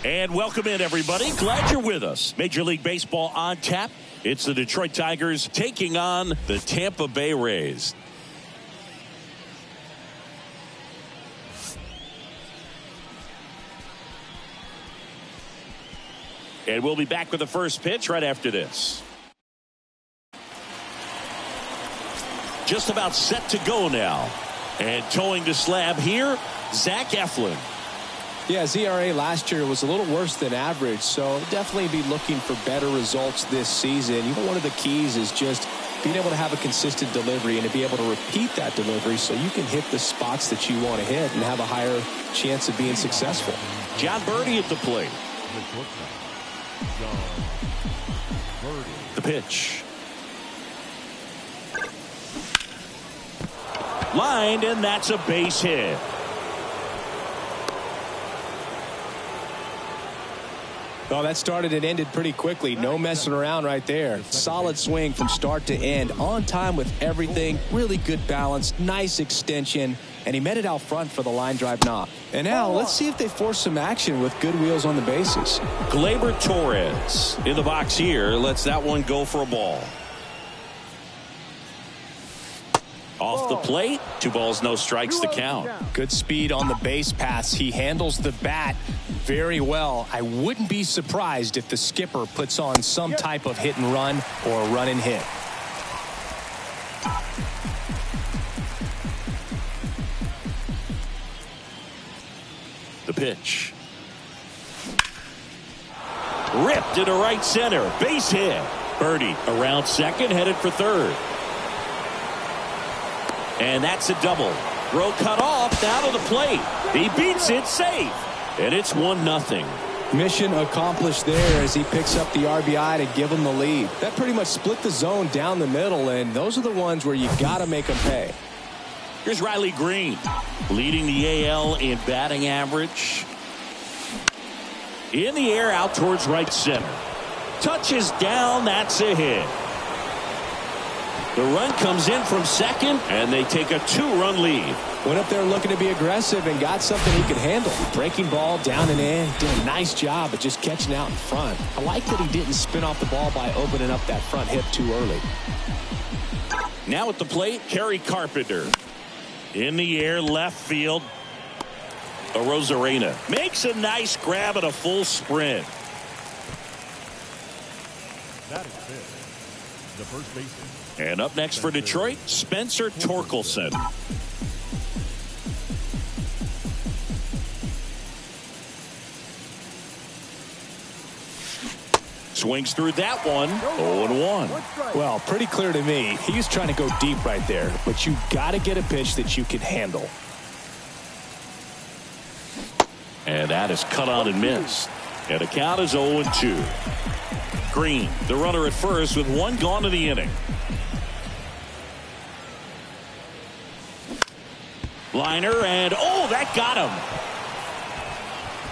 And welcome in, everybody. Glad you're with us. Major League Baseball on tap. It's the Detroit Tigers taking on the Tampa Bay Rays. And we'll be back with the first pitch right after this. Just about set to go now. And towing the slab here, Zach Eflin. Yeah, his ERA last year was a little worse than average, so definitely be looking for better results this season. You know, one of the keys is just being able to have a consistent delivery and to be able to repeat that delivery so you can hit the spots that you want to hit and have a higher chance of being successful. John Birdie at the plate. The pitch. Lined, and that's a base hit. Well, that started and ended pretty quickly. No messing around right there. Solid swing from start to end. On time with everything. Really good balance. Nice extension. And he met it out front for the line drive knock. And now let's see if they force some action with good wheels on the bases. Gleyber Torres in the box here. Lets that one go for a ball. Off the plate. 2 balls, no strikes to count. Good speed on the base pass. He handles the bat very well. I wouldn't be surprised if the skipper puts on some type of hit and run or run and hit. The pitch. Ripped into right center. Base hit. Birdie around second, headed for third. And that's a double. Throw cut off, down to the plate. He beats it, safe. And it's 1-0. Mission accomplished there as he picks up the RBI to give him the lead. That pretty much split the zone down the middle, and those are the ones where you got to make them pay. Here's Riley Green, leading the AL in batting average. In the air, out towards right center. Touches down, that's a hit. The run comes in from second, and they take a 2-run lead. Went up there looking to be aggressive and got something he could handle. Breaking ball down and in. Did a nice job of just catching out in front. I like that he didn't spin off the ball by opening up that front hip too early. Now at the plate, Kerry Carpenter. In the air, left field. Arozarena makes a nice grab at a full sprint. That is it. The first baseman. And up next for Detroit, Spencer Torkelson. Swings through that one. 0-1. Well, pretty clear to me. He's trying to go deep right there, but you got to get a pitch that you can handle. And that is cut on and missed. And the count is 0-2. Green, the runner at first with 1 gone in the inning. Liner, and oh, that got him.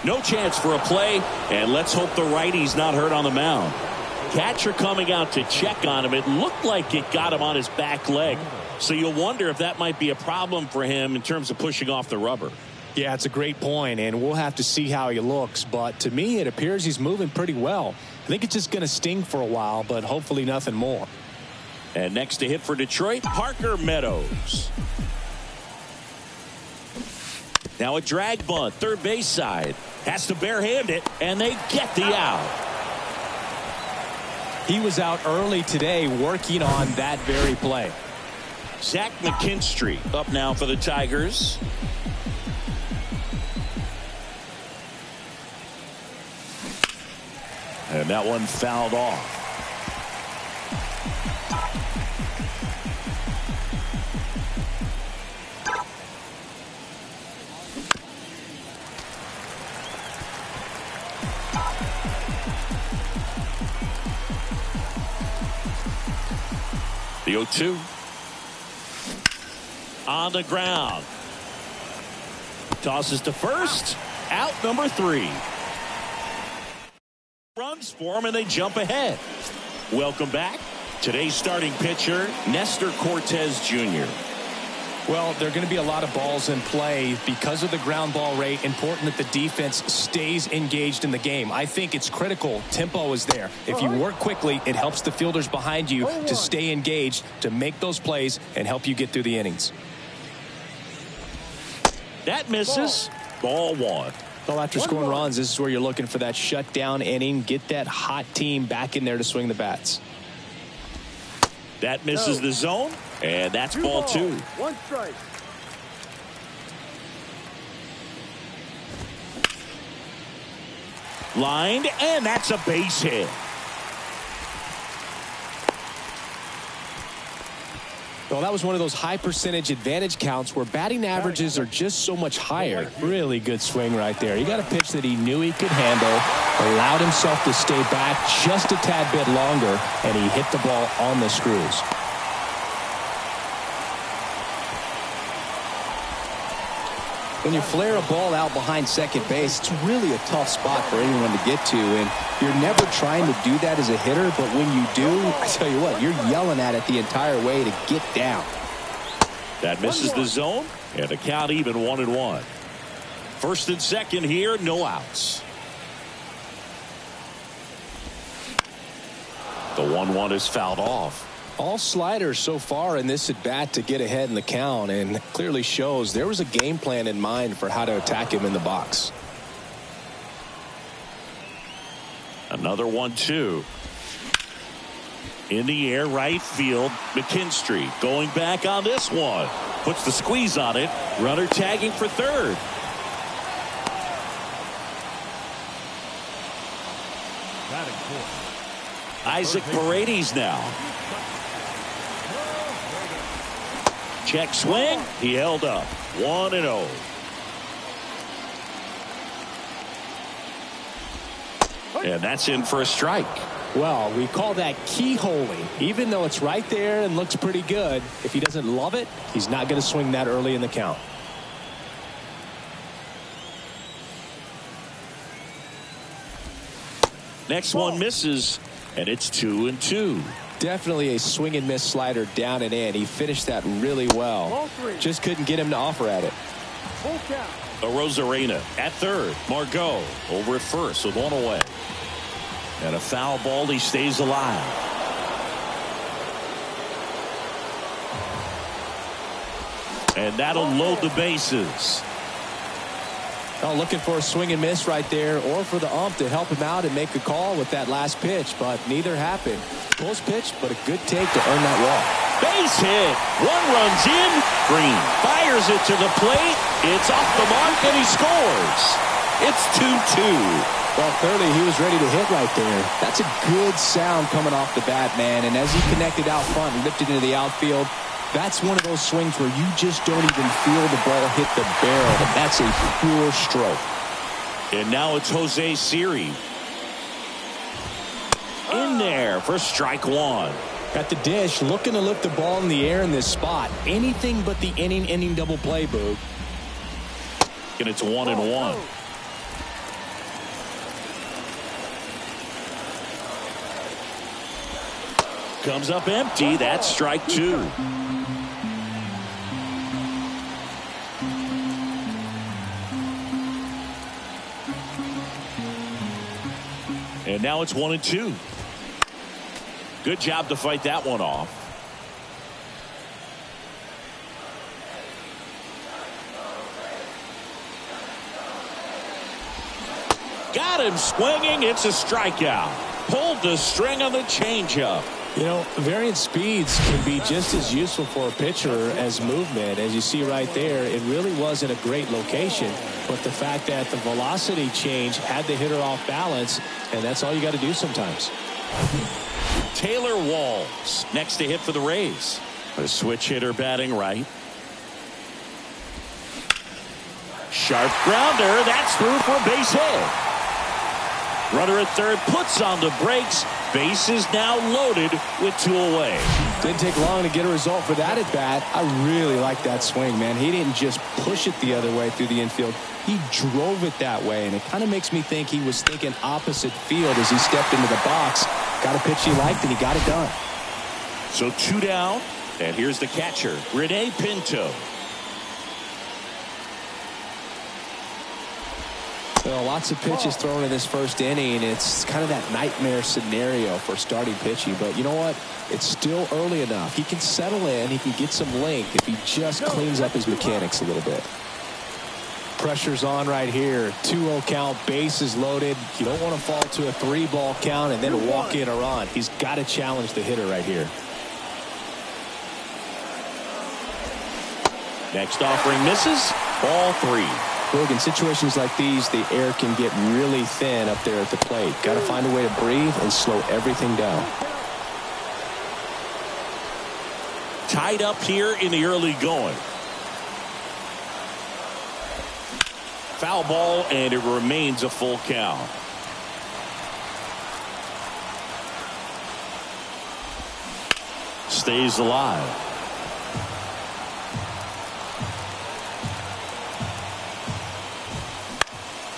No chance for a play, and let's hope the righty's not hurt on the mound. Catcher coming out to check on him. It looked like it got him on his back leg, so you'll wonder if that might be a problem for him in terms of pushing off the rubber. Yeah, it's a great point, and we'll have to see how he looks, but to me it appears he's moving pretty well. I think it's just going to sting for a while, but hopefully nothing more. And next to hit for Detroit, Parker Meadows. Now a drag bunt, third base side. Has to barehand it, and they get the out. He was out early today working on that very play. Zach McKinstry up now for the Tigers. And that one fouled off. The 0-2 on the ground. Tosses to first. Out number 3. Runs for him, and they jump ahead. Welcome back. Today's starting pitcher, Nestor Cortez Jr. Well, there are going to be a lot of balls in play because of the ground ball rate. Important that the defense stays engaged in the game. I think it's critical. Tempo is there. If you work quickly, it helps the fielders behind you to stay engaged, to make those plays, and help you get through the innings. That misses. Ball one. Well, after scoring runs, this is where you're looking for that shutdown inning. Get that hot team back in there to swing the bats. That misses the zone, and that's ball two. One strike. Lined, and that's a base hit. Well, that was one of those high percentage advantage counts where batting averages are just so much higher. Really good swing right there. He got a pitch that he knew he could handle, allowed himself to stay back just a tad bit longer, and he hit the ball on the screws. When you flare a ball out behind second base, it's really a tough spot for anyone to get to, and you're never trying to do that as a hitter, but when you do, I tell you what, you're yelling at it the entire way to get down. That misses the zone, and the count even 1-1. First and second here, no outs. The 1-1 is fouled off. All sliders so far in this at bat to get ahead in the count, and clearly shows there was a game plan in mind for how to attack him in the box. Another 1-2. In the air, right field. McKinstry going back on this one. Puts the squeeze on it. Runner tagging for third. Batting fourth. Isaac Paredes now. Check swing. He held up. 1-0. And that's in for a strike. Well, we call that keyholing. Even though it's right there and looks pretty good, if he doesn't love it, he's not going to swing that early in the count. Next one misses, and it's 2-2. Definitely a swing and miss slider down and in. He finished that really well. Just couldn't get him to offer at it. Full count. Arozarena at third. Margot over at first with one away. And a foul ball. He stays alive. And that'll load the bases. Oh, looking for a swing and miss right there, or for the ump to help him out and make a call with that last pitch, but neither happened. Close pitch, but a good take to earn that walk. Base hit. One runs in. Green fires it to the plate. It's off the mark, and he scores. It's 2-2. Well, clearly he was ready to hit right there. That's a good sound coming off the bat, man. And as he connected out front and lifted into the outfield, that's one of those swings where you just don't even feel the ball hit the barrel. And that's a pure stroke. And now it's Jose Siri. In there for strike one. Got the dish, looking to lift the ball in the air in this spot. Anything but the inning double play, Boog. And it's 1-1. Comes up empty. That's strike two. And now it's 1-2. Good job to fight that one off. Got him swinging. It's a strikeout. Pulled the string on the changeup. You know, variant speeds can be just as useful for a pitcher as movement. As you see right there, it really wasn't a great location, but the fact that the velocity change had the hitter off balance, and that's all you got to do sometimes. Taylor Walls next to hit for the Rays. A switch hitter batting right. Sharp grounder. That's through for a base hit. Runner at third puts on the brakes. Base is now loaded with two away. Didn't take long to get a result for that at bat. I really like that swing, man. He didn't just push it the other way through the infield. He drove it that way, and it kind of makes me think he was thinking opposite field as he stepped into the box. Got a pitch he liked, and he got it done. So 2 down, and here's the catcher, Rene Pinto. Well, lots of pitches thrown in this first inning. It's kind of that nightmare scenario for starting pitching. But you know what? It's still early enough. He can settle in. He can get some length if he just cleans up his mechanics a little bit. Pressure's on right here. 2-0 count, bases loaded. You don't want to fall to a 3-ball count and then walk in a run. He's got to challenge the hitter right here. Next offering misses. Ball 3. Look, in situations like these, the air can get really thin up there at the plate. Got to find a way to breathe and slow everything down. Tied up here in the early going. Foul ball, and it remains a full count. Stays alive.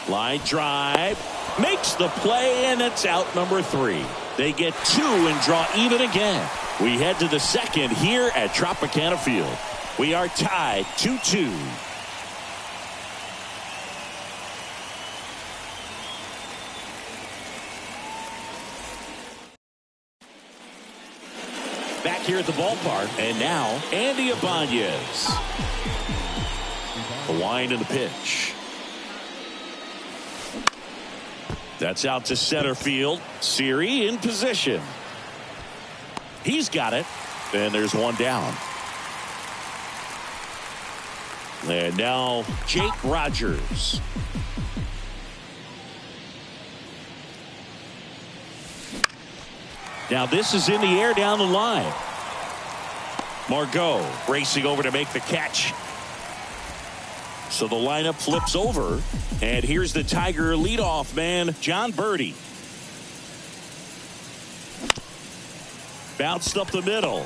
Line drive, makes the play, and it's out number 3. They get 2 and draw even again. We head to the second here at Tropicana Field. We are tied 2-2. Back here at the ballpark, and now Andy Ibanez. The wind and the pitch. That's out to center field. Siri in position. He's got it. And there's one down. And now Jake Rogers. Now this is in the air down the line. Margot racing over to make the catch. So the lineup flips over, and here's the Tiger leadoff man, John Birdie. Bounced up the middle.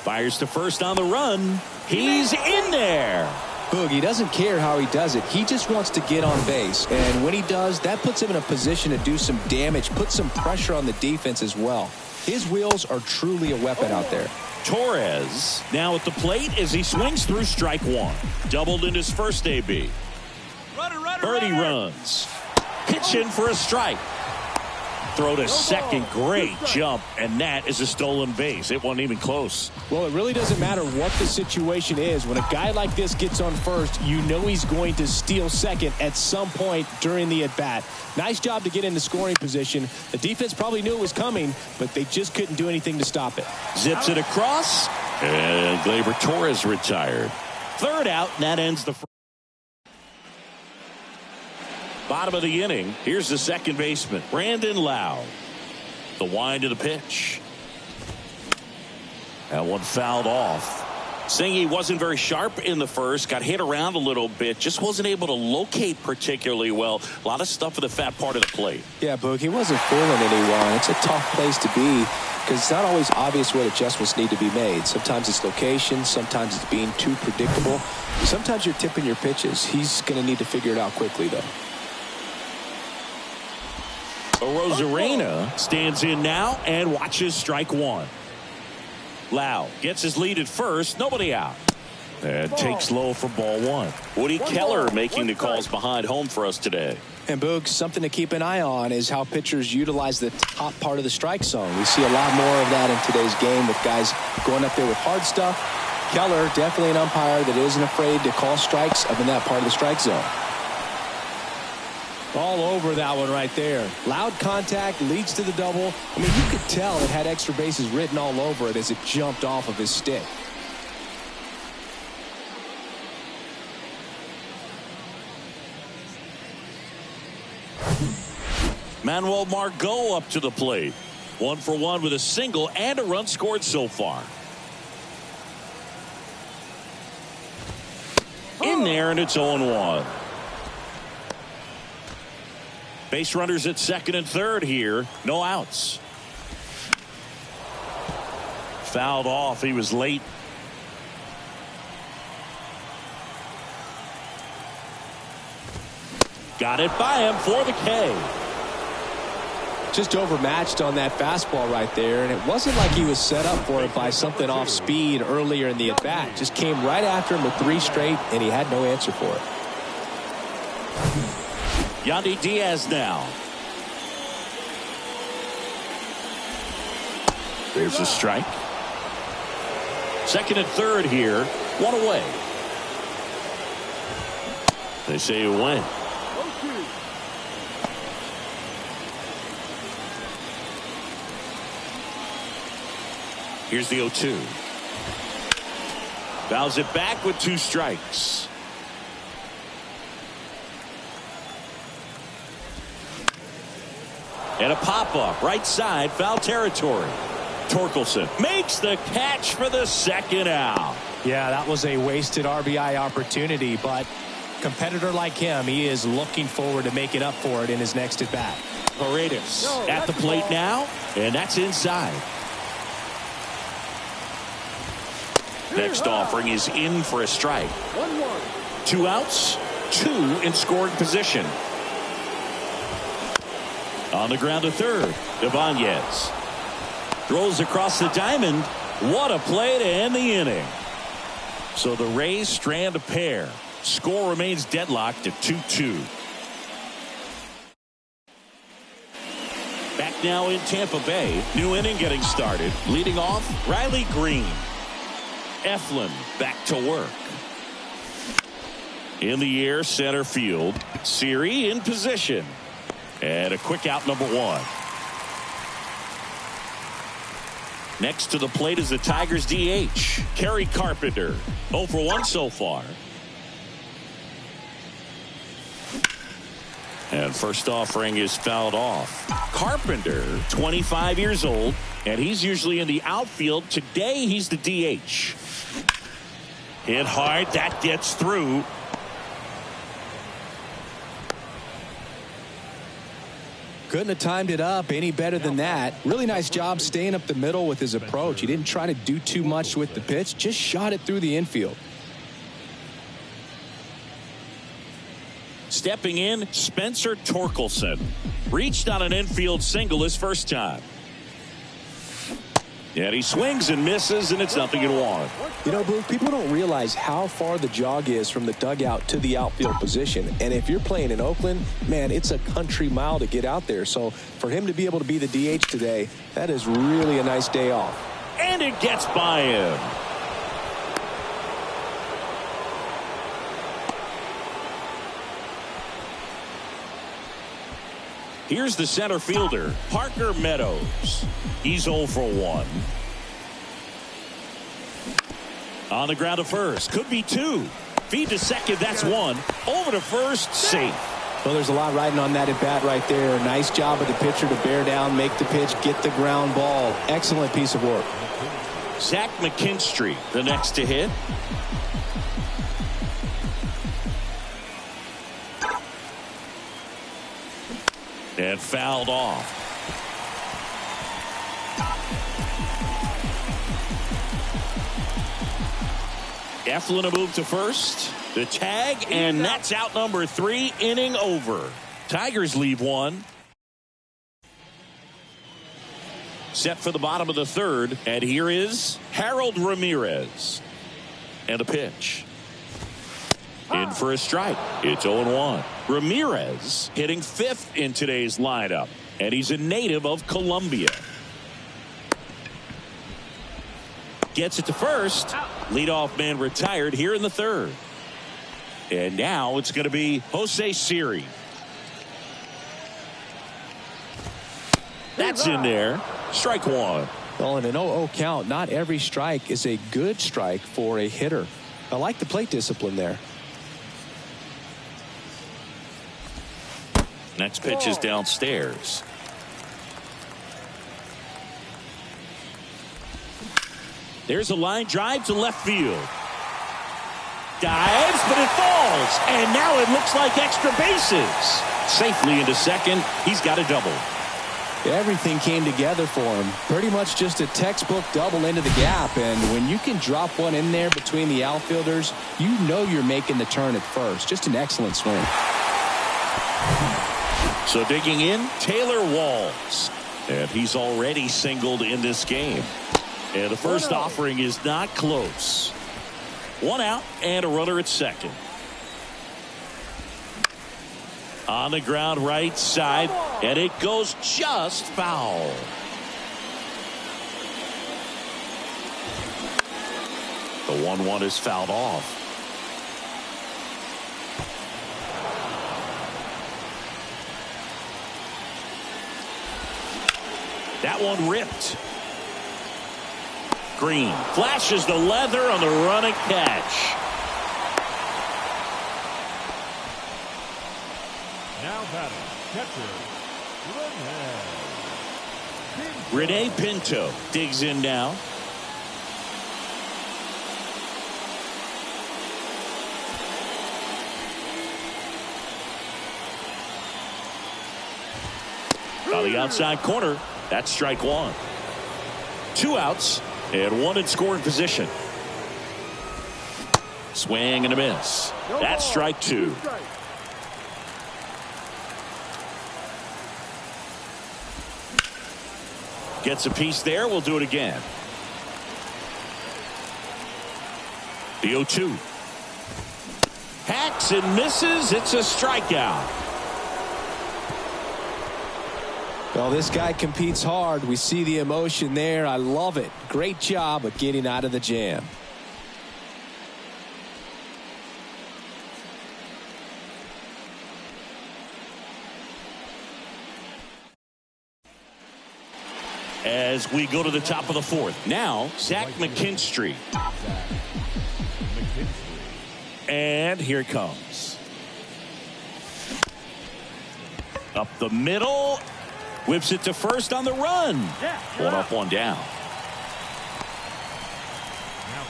Fires to first on the run. He's in there. Boogie doesn't care how he does it. He just wants to get on base. And when he does, that puts him in a position to do some damage, put some pressure on the defense as well. His wheels are truly a weapon out there. Torres now at the plate as he swings through strike 1. Doubled in his first AB. Birdie runs. Pitch in for a strike. Throw to second. Great jump, and that is a stolen base. It wasn't even close. Well, it really doesn't matter what the situation is. When a guy like this gets on first, you know he's going to steal second at some point during the at-bat. Nice job to get into scoring position. The defense probably knew it was coming, but they just couldn't do anything to stop it. Zips it across, and Gleyber Torres retired. Third out, and that ends the first. Bottom of the inning. Here's the second baseman, Brandon Lowe. The wind of the pitch. That one fouled off. Singy wasn't very sharp in the first. Got hit around a little bit. Just wasn't able to locate particularly well. A lot of stuff for the fat part of the plate. Yeah, Boog, he wasn't fooling anyone. It's a tough place to be because it's not always obvious what adjustments need to be made. Sometimes it's location. Sometimes it's being too predictable. Sometimes you're tipping your pitches. He's going to need to figure it out quickly, though. Rosarena stands in now and watches strike 1. Lau gets his lead at first. Nobody out. And takes low for ball 1. Woody Keller making the calls behind home for us today. And Boog, something to keep an eye on is how pitchers utilize the top part of the strike zone. We see a lot more of that in today's game with guys going up there with hard stuff. Keller, definitely an umpire that isn't afraid to call strikes up in that part of the strike zone. All over that one right there. Loud contact leads to the double. I mean, you could tell it had extra bases written all over it as it jumped off of his stick. Manuel Margot up to the plate. 1 for 1 with a single and a run scored so far. In there, and it's 0-1. Base runners at second and third here. No outs. Fouled off. He was late. Got it by him for the K. Just overmatched on that fastball right there, and it wasn't like he was set up for it by something off speed earlier in the at-bat. Just came right after him with 3 straight, and he had no answer for it. Yandy Diaz now. There's a strike. Second and third here. 1 away. They say you win. Here's the 0-2. Fouls it back with 2 strikes. And a pop-up right side, foul territory. Torkelson makes the catch for the second out. Yeah, that was a wasted RBI opportunity, but competitor like him, he is looking forward to making up for it in his next at-bat. Paredes at the plate now, and that's inside. Next offering is in for a strike. 1-1. 2 outs, 2 in scoring position. On the ground to third, Ibanez throws across the diamond. What a play to end the inning. So the Rays strand a pair. Score remains deadlocked at 2-2. Back now in Tampa Bay. New inning getting started. Leading off, Riley Green. Eflin back to work. In the air, center field. Siri in position. And a quick out, number 1. Next to the plate is the Tigers DH, Kerry Carpenter. 0 for 1 so far. And first offering is fouled off. Carpenter, 25 years old, and he's usually in the outfield. Today he's the DH. Hit hard, that gets through. Couldn't have timed it up any better than that. Really nice job staying up the middle with his approach. He didn't try to do too much with the pitch, just shot it through the infield. Stepping in, Spencer Torkelson. Reached on an infield single his first time. And he swings and misses, and it's 0-1. You know, Blue, people don't realize how far the jog is from the dugout to the outfield position. And if you're playing in Oakland, man, it's a country mile to get out there. So for him to be able to be the DH today, that is really a nice day off. And it gets by him. Here's the center fielder, Parker Meadows. He's 0 for 1. On the ground to first. Could be 2. Feed to second. That's 1. Over to first. Safe. Well, there's a lot riding on that at bat right there. Nice job of the pitcher to bear down, make the pitch, get the ground ball. Excellent piece of work. Zach McKinstry, the next to hit. And fouled off. Eflin a move to first. The tag, and that's out number 3. Inning over. Tigers leave 1. Set for the bottom of the third, and here is Harold Ramirez. And a pitch. In for a strike. It's 0-1. Ramirez hitting 5th in today's lineup, and he's a native of Colombia. Gets it to first. Leadoff man retired here in the third. And now it's going to be Jose Siri. That's in there. Strike 1. Well, in an 0-0 count, not every strike is a good strike for a hitter. I like the plate discipline there. Next pitch is downstairs. There's a line drive to left field. Dives, but it falls. And now it looks like extra bases. Safely into second. He's got a double. Everything came together for him. Pretty much just a textbook double into the gap. And when you can drop one in there between the outfielders, you know you're making the turn at first. Just an excellent swing. So digging in, Taylor Walls. And he's already singled in this game. And the first offering is not close. 1 out and a runner at second. On the ground right side, and it goes just foul. The 1-1 is fouled off. That one ripped. Green flashes the leather on the running catch. Now batting, catcher, Rene Pinto digs in now. On the outside corner, that's strike one. 2 outs and 1 in scoring position. Swing and a miss. That's strike 2. Gets a piece there. We'll do it again. The 0-2. Hacks and misses. It's a strikeout. Well, this guy competes hard. We see the emotion there. I love it. Great job of getting out of the jam. As we go to the top of the 4th. Now, Zach McKinstry. And here it comes. Up the middle. Whips it to first on the run. 1 up, 1 down. Now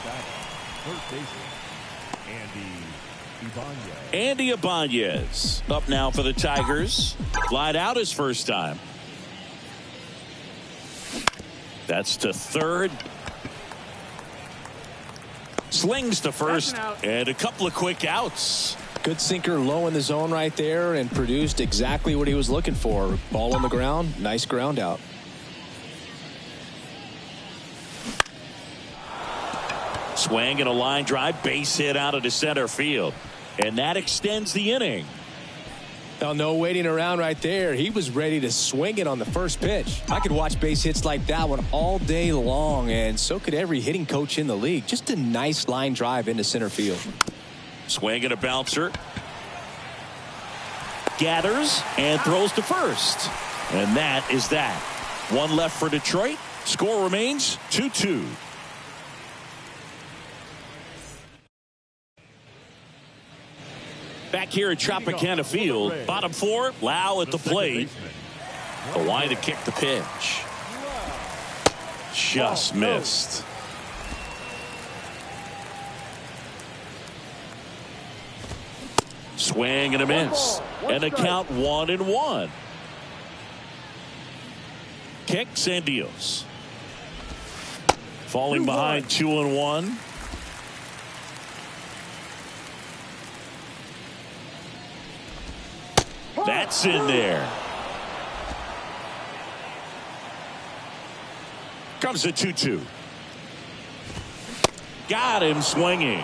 back, first baseman, Ibanez. Andy Ibanez up now for the Tigers. Flied out his first time. That's to third. Slings to first. And a couple of quick outs. Good sinker low in the zone right there and produced exactly what he was looking for. Ball on the ground. Nice ground out. Swing and a line drive. Base hit out into center field. And that extends the inning. Now, no waiting around right there. He was ready to swing it on the first pitch. I could watch base hits like that one all day long, and so could every hitting coach in the league. Just a nice line drive into center field. Swing and a bouncer. Gathers and throws to first. And that is that. 1 left for Detroit. Score remains 2-2. Back here at Tropicana Field, bottom 4, Lau at the plate. The line to kick the pitch. Just missed. Swing and a miss. And a count 1-1. Kicks and deals. Falling behind 2-1. That's in there. Comes a 2-2. Got him swinging.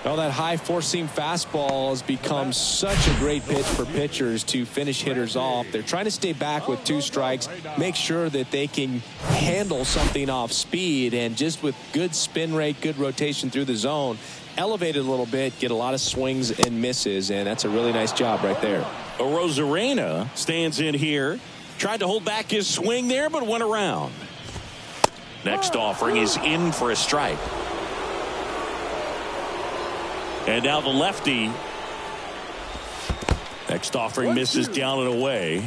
Well, that high four-seam fastball has become such a great pitch for pitchers to finish hitters off. They're trying to stay back with 2 strikes, make sure that they can handle something off speed, and just with good spin rate, good rotation through the zone, elevate it a little bit, get a lot of swings and misses, and that's a really nice job right there. Rosarena stands in here. Tried to hold back his swing there, but went around. Next offering is in for a strike. And now the lefty. Next offering misses down and away.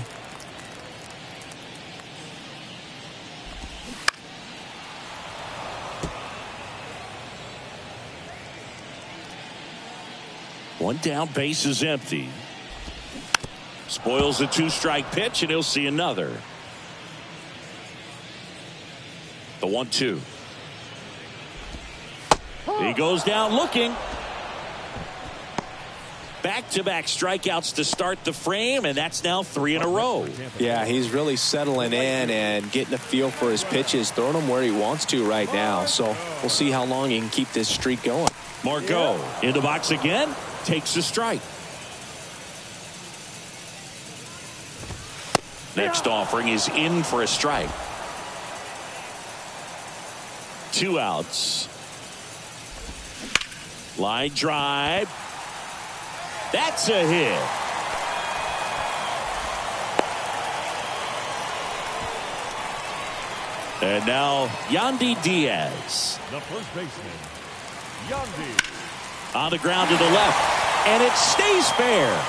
One down, base is empty. Spoils the 2-strike pitch, and he'll see another. The 1-2. He goes down looking. Back-to-back strikeouts to start the frame, and that's now 3 in a row. Yeah, he's really settling in and getting a feel for his pitches, throwing them where he wants to right now. So we'll see how long he can keep this streak going. Margot in the box again, takes a strike. Next offering is in for a strike. 2 outs. Line drive. That's a hit. And now Yandy Diaz. The first baseman, Yandy. On the ground to the left. And it stays fair.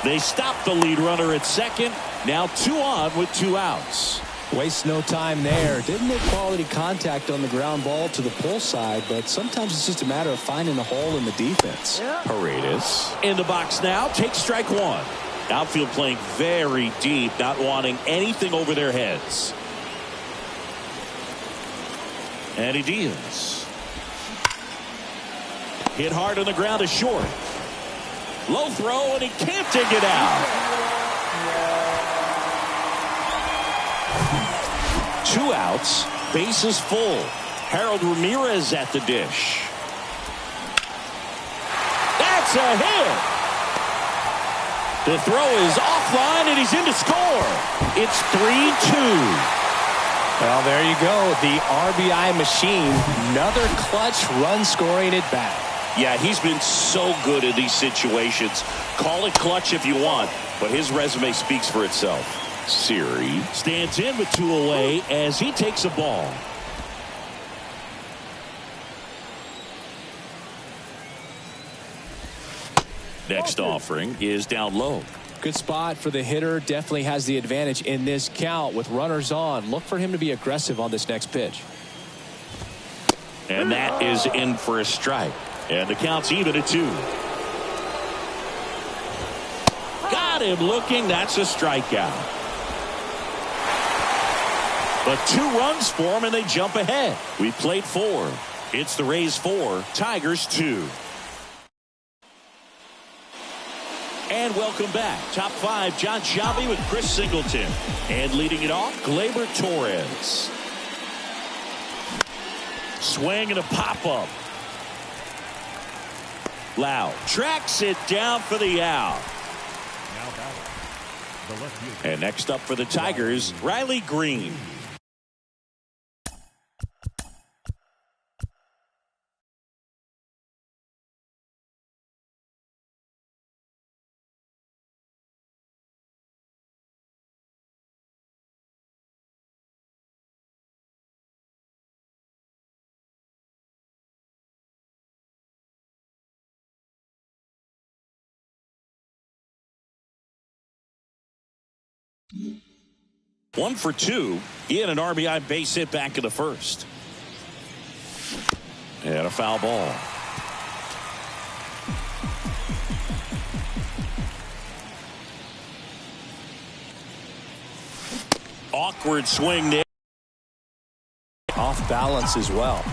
They stop the lead runner at second. Now 2 on with 2 outs. Waste no time there. Didn't make quality contact on the ground ball to the pull side, but sometimes it's just a matter of finding a hole in the defense. Paredes in the box now. Takes strike 1. Outfield playing very deep, not wanting anything over their heads. And he deals. Hit hard on the ground to short. Low throw, and he can't dig it out. 2 outs, bases full. Harold Ramirez at the dish. That's a hit. The throw is offline, and he's in to score. It's 3-2. Well, there you go. The RBI machine. Another clutch run scoring at bat. Yeah, he's been so good in these situations. Call it clutch if you want, but his resume speaks for itself. Siri stands in with 2 away as he takes a ball. Next offering is down low. Good spot for the hitter. Definitely has the advantage in this count with runners on. Look for him to be aggressive on this next pitch. And that is in for a strike. And the count's even at 2. Got him looking. That's a strikeout. But 2 runs for him, and they jump ahead. We played 4. It's the Rays 4, Tigers 2. And welcome back. Top 5, John Shelby with Chris Singleton. And leading it off, Gleyber Torres. Swing and a pop-up. Lau tracks it down for the out. Now batting, the left fielder. And next up for the Tigers, Riley Green. One for 2. He had an RBI base hit back in the first. And a foul ball. Awkward swing there. Off balance as well.